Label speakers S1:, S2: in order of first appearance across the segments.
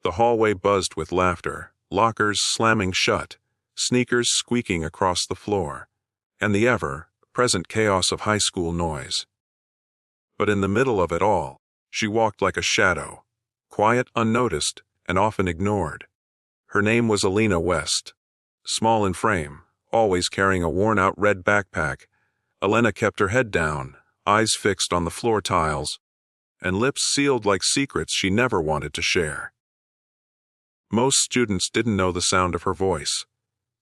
S1: The hallway buzzed with laughter, lockers slamming shut, sneakers squeaking across the floor, and the ever-present chaos of high school noise. But in the middle of it all, she walked like a shadow, quiet, unnoticed, and often ignored. Her name was Alina West. Small in frame, always carrying a worn-out red backpack, Alina kept her head down, eyes fixed on the floor tiles, and lips sealed like secrets she never wanted to share. Most students didn't know the sound of her voice.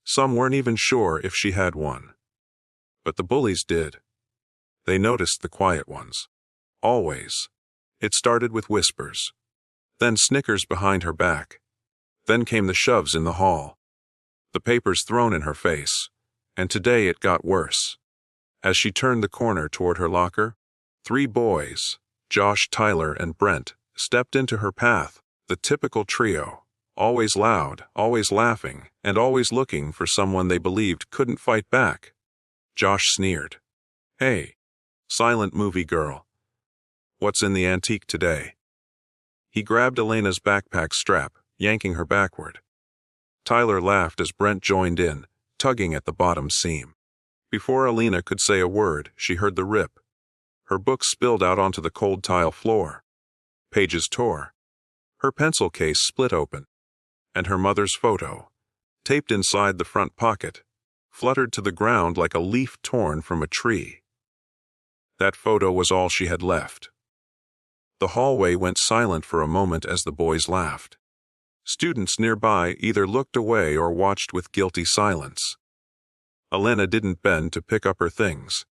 S1: Some weren't even sure if she had one. But the bullies did. They noticed the quiet ones. Always. It started with whispers. Then snickers behind her back. Then came the shoves in the hall. The papers thrown in her face. And today it got worse. As she turned the corner toward her locker, 3 boys, Josh, Tyler, and Brent, stepped into her path, the typical trio, always loud, always laughing, and always looking for someone they believed couldn't fight back. Josh sneered. "Hey, silent movie girl. What's in the antique today?" He grabbed Elena's backpack strap, yanking her backward. Tyler laughed as Brent joined in, tugging at the bottom seam. Before Alina could say a word, she heard the rip. Her book spilled out onto the cold tile floor. Pages tore. Her pencil case split open. And her mother's photo, taped inside the front pocket, fluttered to the ground like a leaf torn from a tree. That photo was all she had left. The hallway went silent for a moment as the boys laughed. Students nearby either looked away or watched with guilty silence. Alina didn't bend to pick up her things.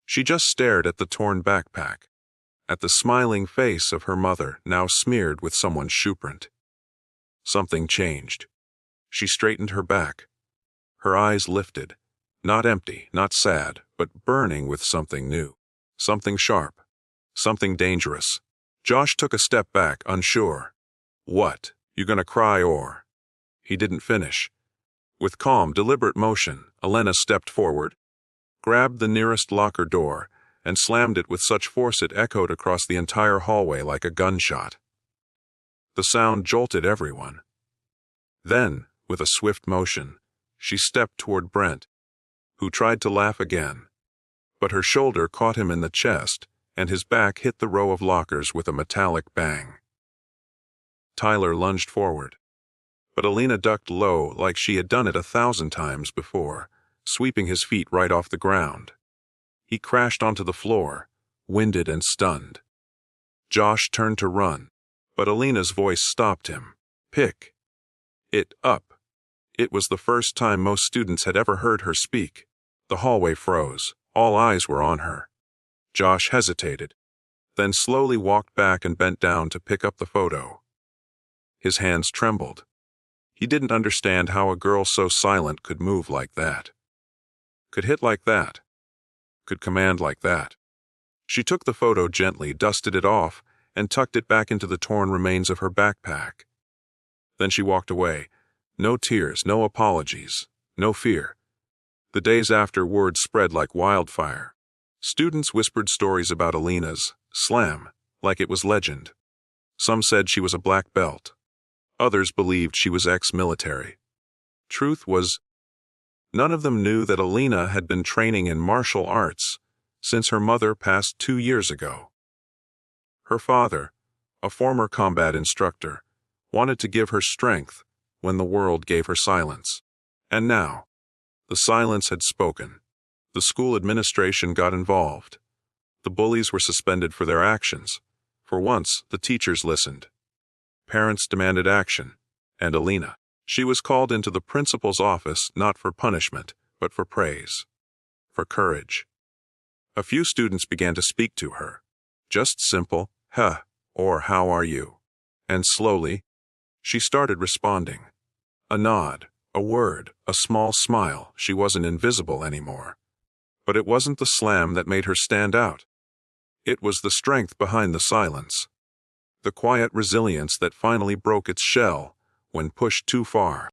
S1: She just stared at the torn backpack, at the smiling face of her mother now smeared with someone's shoeprint. Something changed. She straightened her back. Her eyes lifted, not empty, not sad, but burning with something new, something sharp, something dangerous. Josh took a step back, unsure. "What, you gonna cry or?" He didn't finish. With calm, deliberate motion, Alina stepped forward, grabbed the nearest locker door, and slammed it with such force it echoed across the entire hallway like a gunshot. The sound jolted everyone. Then, with a swift motion, she stepped toward Brent, who tried to laugh again. But her shoulder caught him in the chest, and his back hit the row of lockers with a metallic bang. Tyler lunged forward. But Alina ducked low like she had done it 1,000 times before, sweeping his feet right off the ground. He crashed onto the floor, winded and stunned. Josh turned to run, but Alina's voice stopped him. "Pick it up." It was the first time most students had ever heard her speak. The hallway froze. All eyes were on her. Josh hesitated, then slowly walked back and bent down to pick up the photo. His hands trembled. He didn't understand how a girl so silent could move like that, could hit like that, could command like that. She took the photo gently, dusted it off, and tucked it back into the torn remains of her backpack. Then she walked away. No tears, no apologies, no fear. The days after, word spread like wildfire. Students whispered stories about Alina's slam, like it was legend. Some said she was a black belt. Others believed she was ex-military. Truth was, none of them knew that Alina had been training in martial arts since her mother passed 2 years ago. Her father, a former combat instructor, wanted to give her strength when the world gave her silence. And now, the silence had spoken. The school administration got involved. The bullies were suspended for their actions. For once, the teachers listened. Parents demanded action. And Alina, she was called into the principal's office not for punishment, but for praise, for courage. A few students began to speak to her. Just simple, "Huh," or "How are you?" And slowly, she started responding. A nod, a word, a small smile. She wasn't invisible anymore. But it wasn't the slam that made her stand out. It was the strength behind the silence. The quiet resilience that finally broke its shell when pushed too far.